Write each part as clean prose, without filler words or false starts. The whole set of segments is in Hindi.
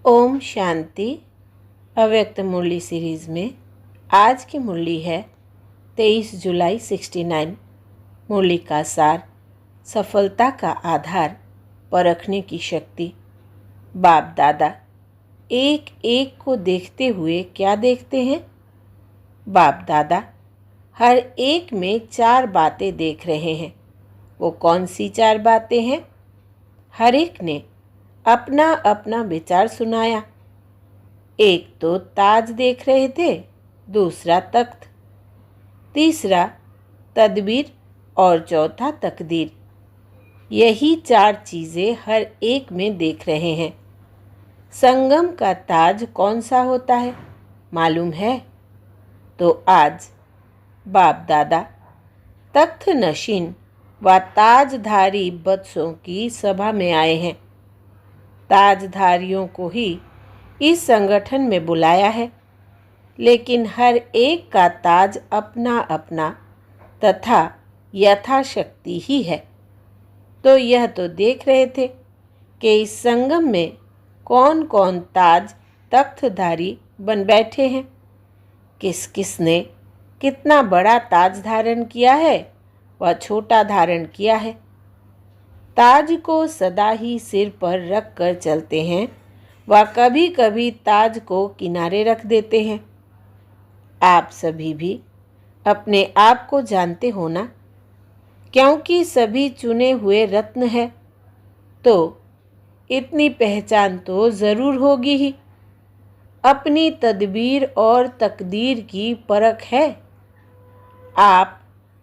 ओम शांति। अव्यक्त मुरली सीरीज़ में आज की मुरली है 23 जुलाई 69। मुरली का सार, सफलता का आधार, परखने की शक्ति। बाप दादा एक एक को देखते हुए क्या देखते हैं? बाप दादा हर एक में 4 बातें देख रहे हैं। वो कौन सी 4 बातें हैं? हर एक ने अपना अपना विचार सुनाया। एक तो ताज देख रहे थे, दूसरा तख्त, तीसरा तदबीर और चौथा तकदीर। यही 4 चीज़ें हर एक में देख रहे हैं। संगम का ताज कौन सा होता है मालूम है? तो आज बाप दादा तख्त नशीन व ताजधारी बदसों की सभा में आए हैं। ताजधारियों को ही इस संगठन में बुलाया है, लेकिन हर एक का ताज अपना अपना तथा यथाशक्ति ही है। तो यह तो देख रहे थे कि इस संगम में कौन कौन ताज तख्तधारी बन बैठे हैं, किस किस ने कितना बड़ा ताज धारण किया है व छोटा धारण किया है। ताज को सदा ही सिर पर रख कर चलते हैं व कभी कभी ताज को किनारे रख देते हैं। आप सभी भी अपने आप को जानते हो ना, क्योंकि सभी चुने हुए रत्न हैं, तो इतनी पहचान तो ज़रूर होगी ही। अपनी तदबीर और तकदीर की परख है। आप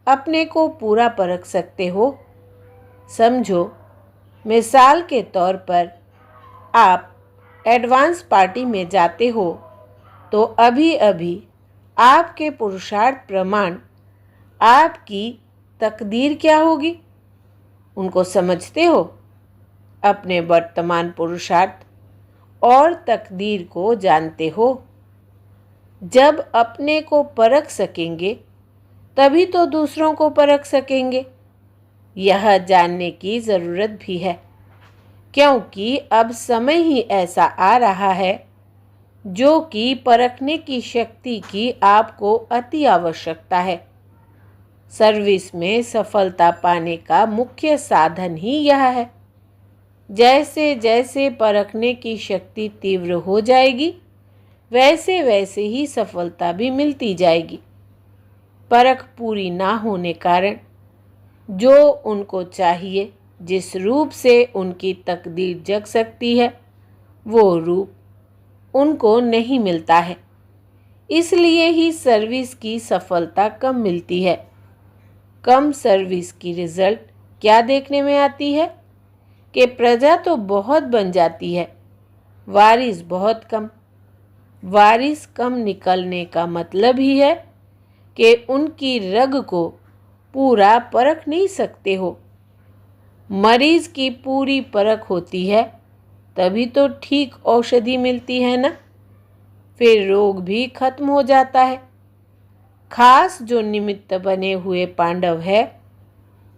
अपने को पूरा परख सकते हो। समझो, मिसाल के तौर पर आप एडवांस पार्टी में जाते हो तो अभी अभी आपके पुरुषार्थ प्रमाण, आपकी तकदीर क्या होगी उनको समझते हो? अपने वर्तमान पुरुषार्थ और तकदीर को जानते हो। जब अपने को परख सकेंगे तभी तो दूसरों को परख सकेंगे। यह जानने की ज़रूरत भी है, क्योंकि अब समय ही ऐसा आ रहा है जो कि परखने की शक्ति की आपको अति आवश्यकता है। सर्विस में सफलता पाने का मुख्य साधन ही यह है। जैसे जैसे परखने की शक्ति तीव्र हो जाएगी, वैसे वैसे ही सफलता भी मिलती जाएगी। परख पूरी ना होने कारण जो उनको चाहिए, जिस रूप से उनकी तकदीर जग सकती है, वो रूप उनको नहीं मिलता है। इसलिए ही सर्विस की सफलता कम मिलती है। कम सर्विस की रिजल्ट क्या देखने में आती है कि प्रजा तो बहुत बन जाती है, वारिस बहुत कम। वारिस कम निकलने का मतलब ही है कि उनकी रग को पूरा परख नहीं सकते हो। मरीज की पूरी परख होती है तभी तो ठीक औषधि मिलती है ना, फिर रोग भी खत्म हो जाता है। खास जो निमित्त बने हुए पांडव है,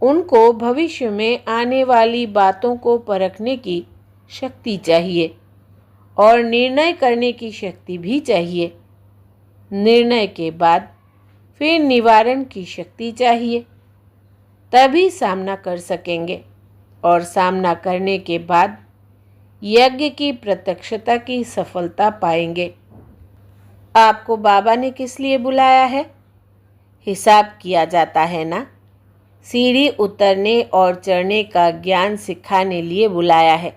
उनको भविष्य में आने वाली बातों को परखने की शक्ति चाहिए और निर्णय करने की शक्ति भी चाहिए। निर्णय के बाद फिर निवारण की शक्ति चाहिए, तभी सामना कर सकेंगे और सामना करने के बाद यज्ञ की प्रत्यक्षता की सफलता पाएंगे। आपको बाबा ने किस लिए बुलाया है? हिसाब किया जाता है ना। सीढ़ी उतरने और चढ़ने का ज्ञान सिखाने लिए बुलाया है।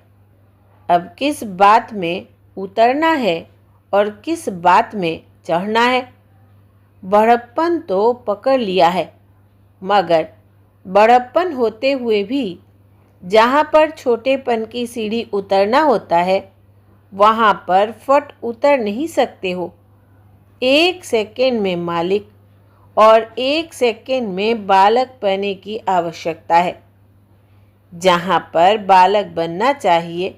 अब किस बात में उतरना है और किस बात में चढ़ना है? बड़प्पन तो पकड़ लिया है, मगर बड़प्पन होते हुए भी जहाँ पर छोटेपन की सीढ़ी उतरना होता है, वहाँ पर फट उतर नहीं सकते हो। 1 सेकेंड में मालिक और 1 सेकेंड में बालक बनने की आवश्यकता है। जहाँ पर बालक बनना चाहिए,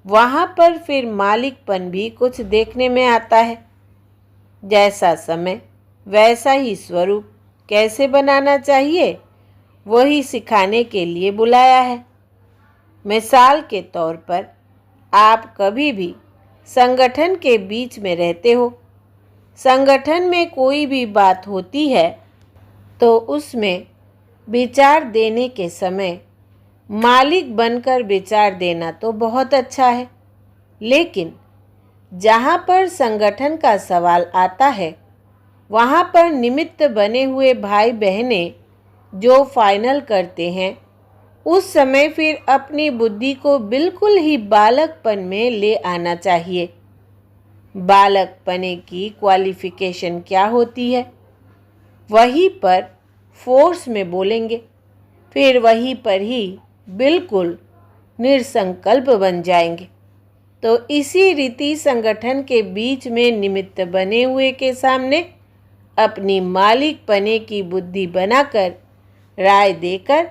वहाँ पर फिर मालिकपन भी कुछ देखने में आता है। जैसा समय वैसा ही स्वरूप कैसे बनाना चाहिए, वही सिखाने के लिए बुलाया है। मिसाल के तौर पर आप कभी भी संगठन के बीच में रहते हो। संगठन में कोई भी बात होती है तो उसमें विचार देने के समय मालिक बनकर विचार देना तो बहुत अच्छा है, लेकिन जहाँ पर संगठन का सवाल आता है वहाँ पर निमित्त बने हुए भाई बहनें जो फाइनल करते हैं, उस समय फिर अपनी बुद्धि को बिल्कुल ही बालकपन में ले आना चाहिए। बालकपने की क्वालिफिकेशन क्या होती है, वहीं पर फोर्स में बोलेंगे, फिर वहीं पर ही बिल्कुल निसंकल्प बन जाएंगे। तो इसी रीति संगठन के बीच में निमित्त बने हुए के सामने अपनी मालिकपने की बुद्धि बनाकर राय देकर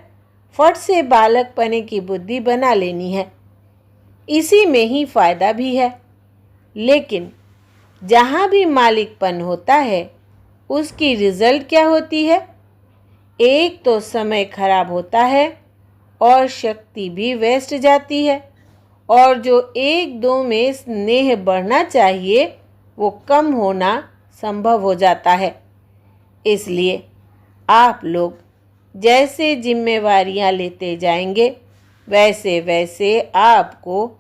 फट से बालकपने की बुद्धि बना लेनी है। इसी में ही फायदा भी है। लेकिन जहाँ भी मालिकपन होता है उसकी रिजल्ट क्या होती है? एक तो समय खराब होता है और शक्ति भी वेस्ट जाती है, और जो एक दो में स्नेह बढ़ना चाहिए वो कम होना संभव हो जाता है। इसलिए आप लोग जैसे जिम्मेवारियां लेते जाएंगे वैसे वैसे आपको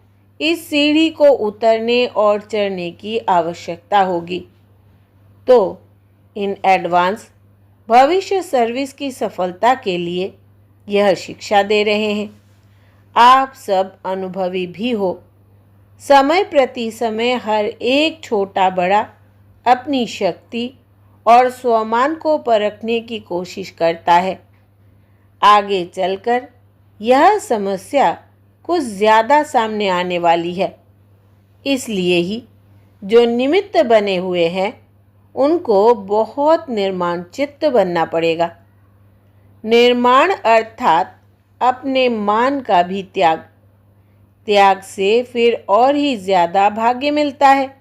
इस सीढ़ी को उतरने और चढ़ने की आवश्यकता होगी। तो इन एडवांस भविष्य सर्विस की सफलता के लिए यह शिक्षा दे रहे हैं। आप सब अनुभवी भी हो। समय प्रति समय हर एक छोटा बड़ा अपनी शक्ति और स्वमान को परखने की कोशिश करता है। आगे चलकर यह समस्या कुछ ज़्यादा सामने आने वाली है। इसलिए ही जो निमित्त बने हुए हैं उनको बहुत निर्माण चित्त बनना पड़ेगा। निर्माण अर्थात अपने मान का भी त्याग। त्याग से फिर और ही ज़्यादा भाग्य मिलता है।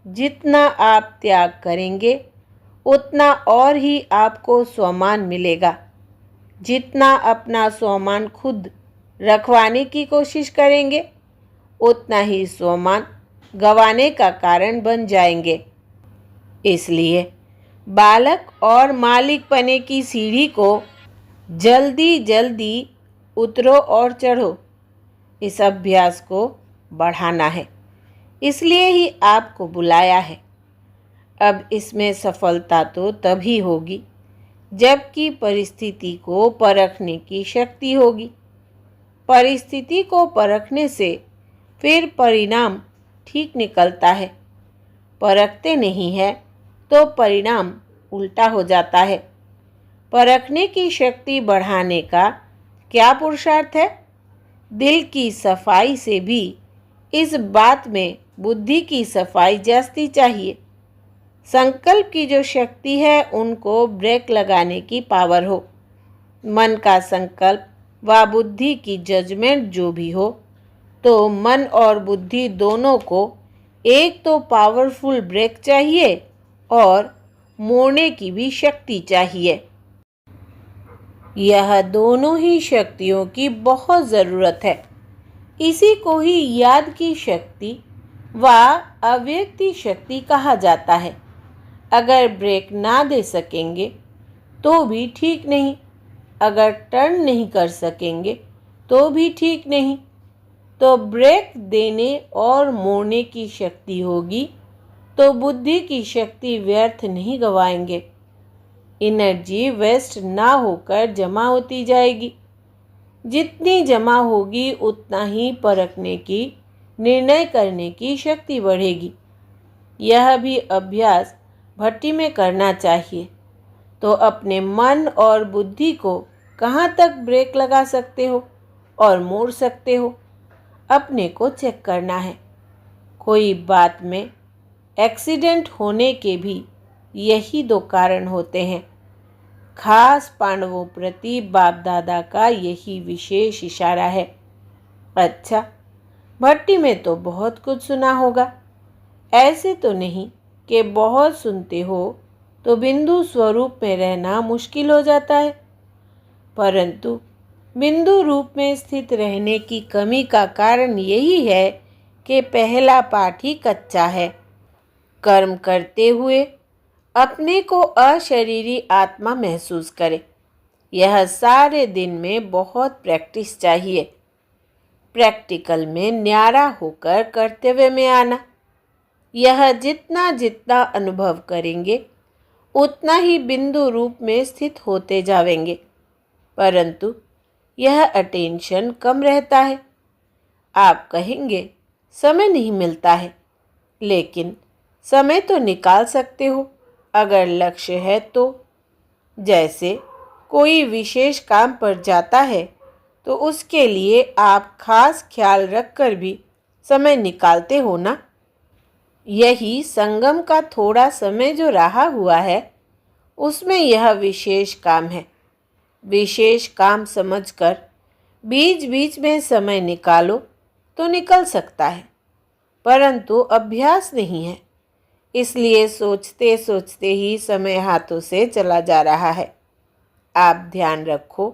जितना आप त्याग करेंगे उतना और ही आपको स्वमान मिलेगा। जितना अपना स्वमान खुद रखवाने की कोशिश करेंगे उतना ही स्वमान गंवाने का कारण बन जाएंगे। इसलिए बालक और मालिकपने की सीढ़ी को जल्दी जल्दी उतरो और चढ़ो। इस अभ्यास को बढ़ाना है, इसलिए ही आपको बुलाया है। अब इसमें सफलता तो तभी होगी जबकि परिस्थिति को परखने की शक्ति होगी। परिस्थिति को परखने से फिर परिणाम ठीक निकलता है। परखते नहीं है तो परिणाम उल्टा हो जाता है। परखने की शक्ति बढ़ाने का क्या पुरुषार्थ है? दिल की सफाई से भी इस बात में बुद्धि की सफाई जास्ती चाहिए। संकल्प की जो शक्ति है उनको ब्रेक लगाने की पावर हो। मन का संकल्प व बुद्धि की जजमेंट जो भी हो, तो मन और बुद्धि दोनों को एक तो पावरफुल ब्रेक चाहिए और मोड़ने की भी शक्ति चाहिए। यह दोनों ही शक्तियों की बहुत ज़रूरत है। इसी को ही याद की शक्ति व अव्यक्ति शक्ति कहा जाता है। अगर ब्रेक ना दे सकेंगे तो भी ठीक नहीं, अगर टर्न नहीं कर सकेंगे तो भी ठीक नहीं। तो ब्रेक देने और मोड़ने की शक्ति होगी तो बुद्धि की शक्ति व्यर्थ नहीं गवाएंगे। एनर्जी वेस्ट ना होकर जमा होती जाएगी। जितनी जमा होगी उतना ही परखने की, निर्णय करने की शक्ति बढ़ेगी। यह भी अभ्यास भट्टी में करना चाहिए। तो अपने मन और बुद्धि को कहाँ तक ब्रेक लगा सकते हो और मोड़ सकते हो, अपने को चेक करना है। कोई बात में एक्सीडेंट होने के भी यही दो कारण होते हैं। खास पांडवों प्रति बाप दादा का यही विशेष इशारा है। अच्छा, भट्टी में तो बहुत कुछ सुना होगा। ऐसे तो नहीं कि बहुत सुनते हो तो बिंदु स्वरूप में रहना मुश्किल हो जाता है, परंतु बिंदु रूप में स्थित रहने की कमी का कारण यही है कि पहला पाठ ही कच्चा है। कर्म करते हुए अपने को अशरीरी आत्मा महसूस करें। यह सारे दिन में बहुत प्रैक्टिस चाहिए। प्रैक्टिकल में न्यारा होकर कर्तव्य में आना। यह जितना जितना अनुभव करेंगे उतना ही बिंदु रूप में स्थित होते जाएंगे, परंतु यह अटेंशन कम रहता है। आप कहेंगे समय नहीं मिलता है, लेकिन समय तो निकाल सकते हो अगर लक्ष्य है तो। जैसे कोई विशेष काम पर जाता है तो उसके लिए आप खास ख्याल रखकर भी समय निकालते हो ना। यही संगम का थोड़ा समय जो रहा हुआ है उसमें यह विशेष काम है। विशेष काम समझकर बीच बीच में समय निकालो तो निकल सकता है, परंतु अभ्यास नहीं है, इसलिए सोचते सोचते ही समय हाथों से चला जा रहा है। आप ध्यान रखो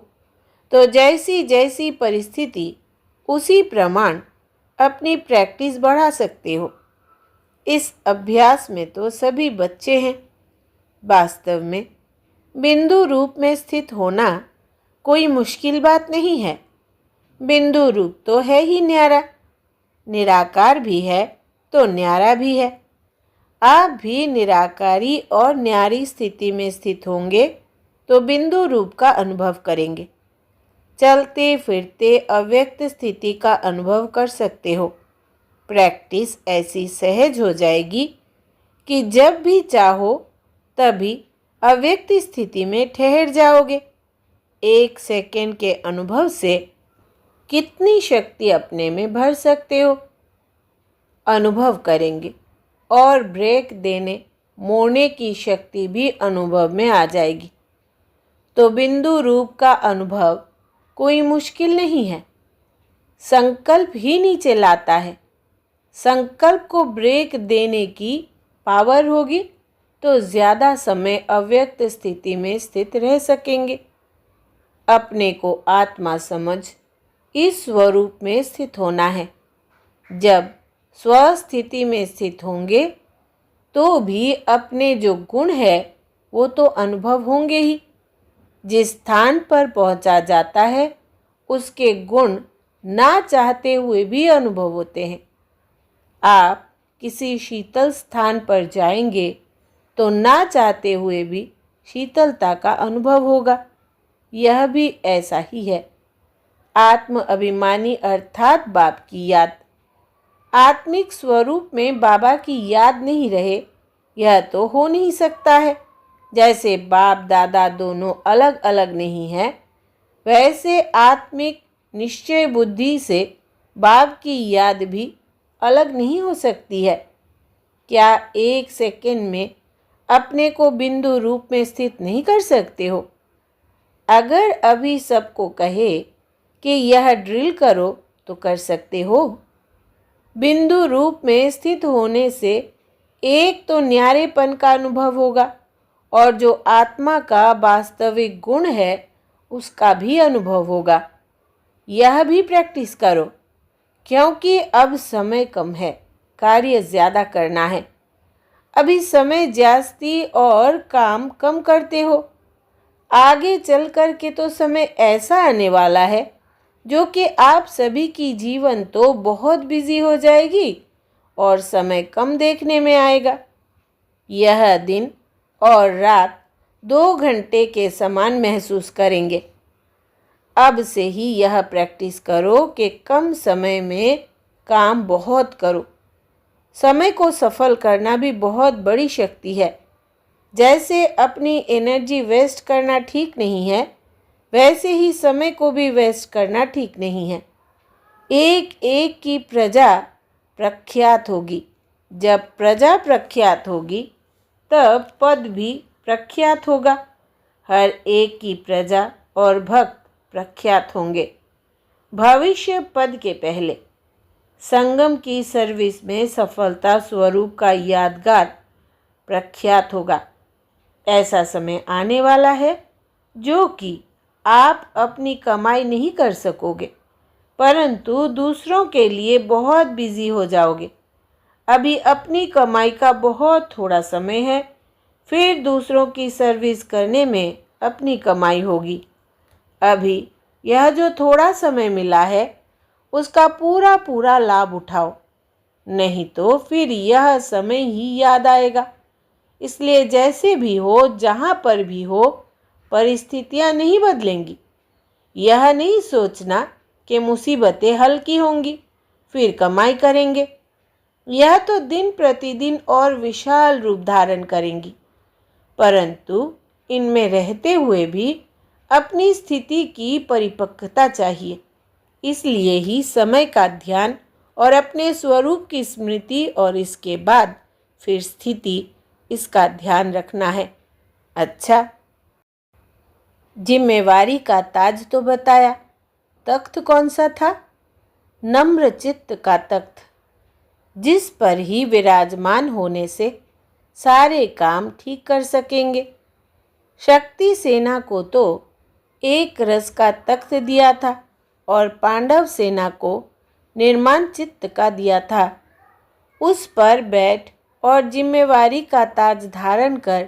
तो जैसी जैसी परिस्थिति उसी प्रमाण अपनी प्रैक्टिस बढ़ा सकते हो। इस अभ्यास में तो सभी बच्चे हैं। वास्तव में बिंदु रूप में स्थित होना कोई मुश्किल बात नहीं है। बिंदु रूप तो है ही न्यारा, निराकार भी है तो न्यारा भी है। आप भी निराकारी और न्यारी स्थिति में स्थित होंगे तो बिंदु रूप का अनुभव करेंगे। चलते फिरते अव्यक्त स्थिति का अनुभव कर सकते हो। प्रैक्टिस ऐसी सहज हो जाएगी कि जब भी चाहो तभी अव्यक्त स्थिति में ठहर जाओगे। 1 सेकंड के अनुभव से कितनी शक्ति अपने में भर सकते हो अनुभव करेंगे, और ब्रेक देने मोड़ने की शक्ति भी अनुभव में आ जाएगी। तो बिंदु रूप का अनुभव कोई मुश्किल नहीं है। संकल्प ही नीचे लाता है। संकल्प को ब्रेक देने की पावर होगी तो ज़्यादा समय अव्यक्त स्थिति में स्थित रह सकेंगे। अपने को आत्मा समझ इस स्वरूप में स्थित होना है। जब स्वस्थिति में स्थित होंगे तो भी अपने जो गुण है वो तो अनुभव होंगे ही। जिस स्थान पर पहुंचा जाता है उसके गुण ना चाहते हुए भी अनुभव होते हैं। आप किसी शीतल स्थान पर जाएंगे तो ना चाहते हुए भी शीतलता का अनुभव होगा। यह भी ऐसा ही है। आत्म अभिमानी अर्थात बाप की याद। आत्मिक स्वरूप में बाबा की याद नहीं रहे, यह तो हो नहीं सकता है। जैसे बाप दादा दोनों अलग अलग नहीं है, वैसे आत्मिक निश्चय बुद्धि से बाप की याद भी अलग नहीं हो सकती है। क्या 1 सेकंड में अपने को बिंदु रूप में स्थित नहीं कर सकते हो? अगर अभी सबको कहे कि यह ड्रिल करो तो कर सकते हो। बिंदु रूप में स्थित होने से एक तो न्यारेपन का अनुभव होगा और जो आत्मा का वास्तविक गुण है उसका भी अनुभव होगा। यह भी प्रैक्टिस करो, क्योंकि अब समय कम है, कार्य ज़्यादा करना है। अभी समय जास्ती और काम कम करते हो। आगे चल कर के तो समय ऐसा आने वाला है जो कि आप सभी की जीवन तो बहुत बिजी हो जाएगी और समय कम देखने में आएगा। यह दिन और रात 2 घंटे के समान महसूस करेंगे। अब से ही यह प्रैक्टिस करो कि कम समय में काम बहुत करो। समय को सफल करना भी बहुत बड़ी शक्ति है। जैसे अपनी एनर्जी वेस्ट करना ठीक नहीं है, वैसे ही समय को भी वेस्ट करना ठीक नहीं है। एक एक की प्रजा प्रख्यात होगी। जब प्रजा प्रख्यात होगी तब पद भी प्रख्यात होगा। हर एक की प्रजा और भक्त प्रख्यात होंगे। भविष्य पद के पहले संगम की सर्विस में सफलता स्वरूप का यादगार प्रख्यात होगा। ऐसा समय आने वाला है जो कि आप अपनी कमाई नहीं कर सकोगे, परंतु दूसरों के लिए बहुत बिजी हो जाओगे। अभी अपनी कमाई का बहुत थोड़ा समय है, फिर दूसरों की सर्विस करने में अपनी कमाई होगी। अभी यह जो थोड़ा समय मिला है उसका पूरा पूरा लाभ उठाओ, नहीं तो फिर यह समय ही याद आएगा। इसलिए जैसे भी हो, जहाँ पर भी हो, परिस्थितियाँ नहीं बदलेंगी। यह नहीं सोचना कि मुसीबतें हल्की होंगी फिर कमाई करेंगे। यह तो दिन प्रतिदिन और विशाल रूप धारण करेंगी, परंतु इनमें रहते हुए भी अपनी स्थिति की परिपक्वता चाहिए। इसलिए ही समय का ध्यान और अपने स्वरूप की स्मृति और इसके बाद फिर स्थिति, इसका ध्यान रखना है। अच्छा, जिम्मेवारी का ताज तो बताया, तख्त कौन सा था? नम्र चित्त का तख्त, जिस पर ही विराजमान होने से सारे काम ठीक कर सकेंगे। शक्ति सेना को तो एक रस का तख्त दिया था और पांडव सेना को निर्माण चित्त का दिया था। उस पर बैठ और जिम्मेवारी का ताज धारण कर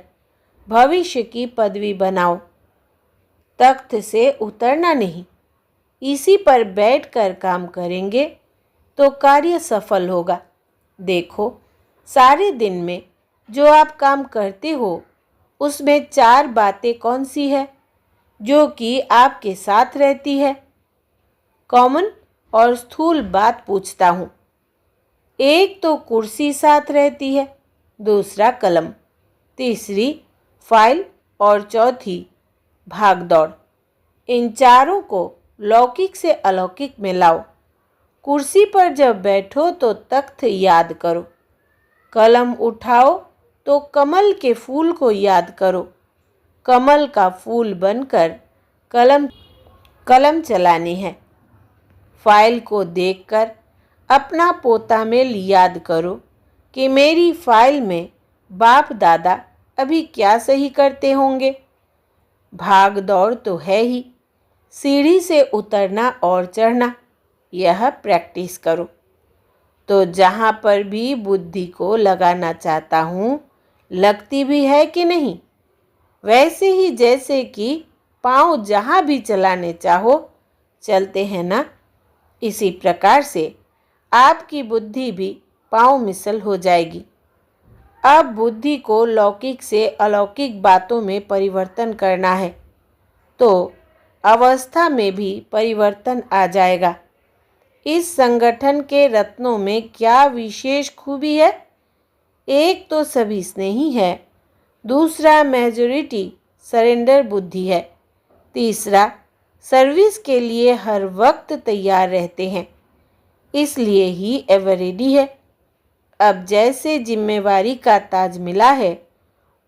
भविष्य की पदवी बनाओ। तख्त से उतरना नहीं, इसी पर बैठकर काम करेंगे तो कार्य सफल होगा। देखो, सारे दिन में जो आप काम करते हो उसमें 4 बातें कौन सी है जो कि आपके साथ रहती है? कॉमन और स्थूल बात पूछता हूँ। एक तो कुर्सी साथ रहती है, दूसरा कलम, तीसरी फाइल और चौथी भाग दौड़। इन चारों को लौकिक से अलौकिक में लाओ। कुर्सी पर जब बैठो तो तख्त याद करो, कलम उठाओ तो कमल के फूल को याद करो, कमल का फूल बनकर कलम चलानी है। फाइल को देखकर अपना पोता मेल याद करो कि मेरी फाइल में बाप दादा अभी क्या सही करते होंगे। भाग दौड़ तो है ही, सीढ़ी से उतरना और चढ़ना, यह प्रैक्टिस करो। तो जहाँ पर भी बुद्धि को लगाना चाहता हूँ, लगती भी है कि नहीं? वैसे ही जैसे कि पाँव जहाँ भी चलाने चाहो चलते हैं ना, इसी प्रकार से आपकी बुद्धि भी पाँव मिसल हो जाएगी। अब बुद्धि को लौकिक से अलौकिक बातों में परिवर्तन करना है, तो अवस्था में भी परिवर्तन आ जाएगा। इस संगठन के रत्नों में क्या विशेष खूबी है? एक तो सभी स्नेही है, दूसरा मेजॉरिटी सरेंडर बुद्धि है, तीसरा सर्विस के लिए हर वक्त तैयार रहते हैं, इसलिए ही एवर रेडी है। अब जैसे जिम्मेवारी का ताज मिला है,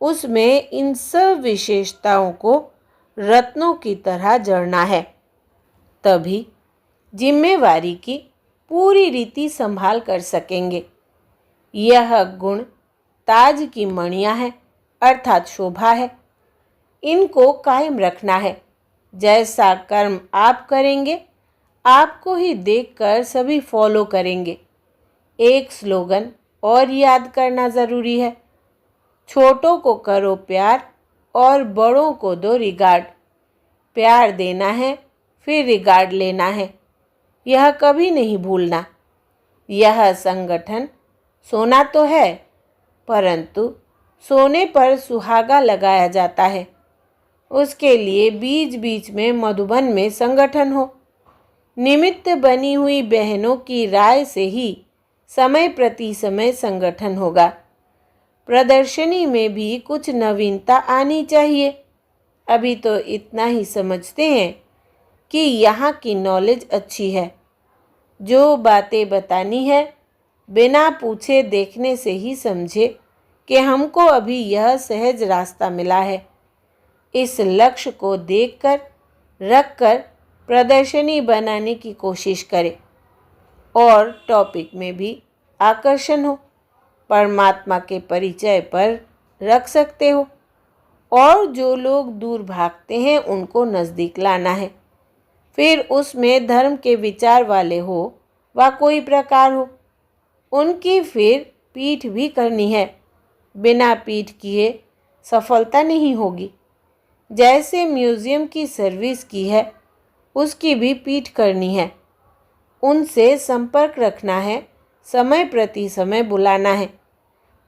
उसमें इन सब विशेषताओं को रत्नों की तरह जड़ना है, तभी जिम्मेवारी की पूरी रीति संभाल कर सकेंगे। यह गुण ताज की मणियाँ हैं, अर्थात शोभा है। इनको कायम रखना है। जैसा कर्म आप करेंगे, आपको ही देखकर सभी फॉलो करेंगे। एक स्लोगन और याद करना ज़रूरी है, छोटों को करो प्यार और बड़ों को दो रिगार्ड। प्यार देना है फिर रिगार्ड लेना है, यह कभी नहीं भूलना। यह संगठन सोना तो है, परंतु सोने पर सुहागा लगाया जाता है। उसके लिए बीच बीच में मधुबन में संगठन हो। निमित्त बनी हुई बहनों की राय से ही समय प्रति समय संगठन होगा। प्रदर्शनी में भी कुछ नवीनता आनी चाहिए। अभी तो इतना ही समझते हैं कि यहाँ की नॉलेज अच्छी है। जो बातें बतानी है बिना पूछे देखने से ही समझे कि हमको अभी यह सहज रास्ता मिला है। इस लक्ष्य को देखकर रखकर प्रदर्शनी बनाने की कोशिश करें और टॉपिक में भी आकर्षण हो। परमात्मा के परिचय पर रख सकते हो और जो लोग दूर भागते हैं उनको नज़दीक लाना है। फिर उसमें धर्म के विचार वाले हो व कोई प्रकार हो, उनकी फिर पीठ भी करनी है। बिना पीठ किए सफलता नहीं होगी। जैसे म्यूज़ियम की सर्विस की है, उसकी भी पीठ करनी है। उनसे संपर्क रखना है, समय प्रति समय बुलाना है।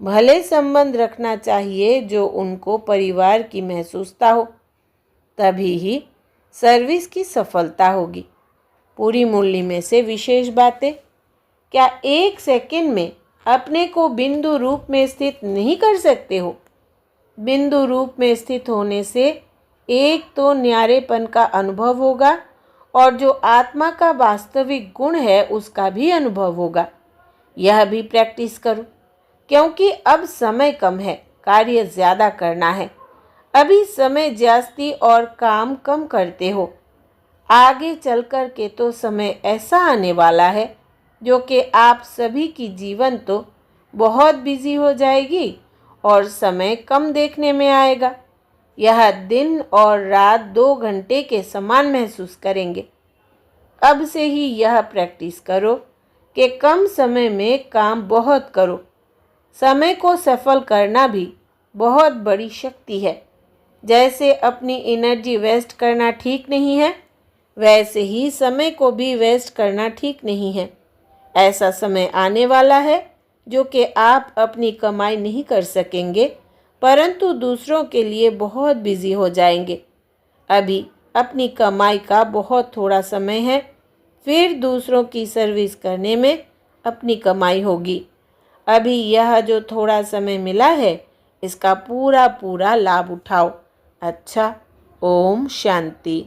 भले संबंध रखना चाहिए जो उनको परिवार की महसूसता हो, तभी ही सर्विस की सफलता होगी। पूरी मुरली में से विशेष बातें। क्या 1 सेकंड में अपने को बिंदु रूप में स्थित नहीं कर सकते हो? बिंदु रूप में स्थित होने से एक तो न्यारेपन का अनुभव होगा और जो आत्मा का वास्तविक गुण है उसका भी अनुभव होगा। यह भी प्रैक्टिस करो, क्योंकि अब समय कम है, कार्य ज़्यादा करना है। अभी समय जास्ती और काम कम करते हो। आगे चल कर के तो समय ऐसा आने वाला है जो कि आप सभी की जीवन तो बहुत बिजी हो जाएगी और समय कम देखने में आएगा। यह दिन और रात 2 घंटे के समान महसूस करेंगे। अब से ही यह प्रैक्टिस करो कि कम समय में काम बहुत करो। समय को सफल करना भी बहुत बड़ी शक्ति है। जैसे अपनी एनर्जी वेस्ट करना ठीक नहीं है, वैसे ही समय को भी वेस्ट करना ठीक नहीं है। ऐसा समय आने वाला है जो कि आप अपनी कमाई नहीं कर सकेंगे, परंतु दूसरों के लिए बहुत बिजी हो जाएंगे। अभी अपनी कमाई का बहुत थोड़ा समय है, फिर दूसरों की सर्विस करने में अपनी कमाई होगी। अभी यह जो थोड़ा समय मिला है, इसका पूरा पूरा लाभ उठाओ। अच्छा, ओम शांति।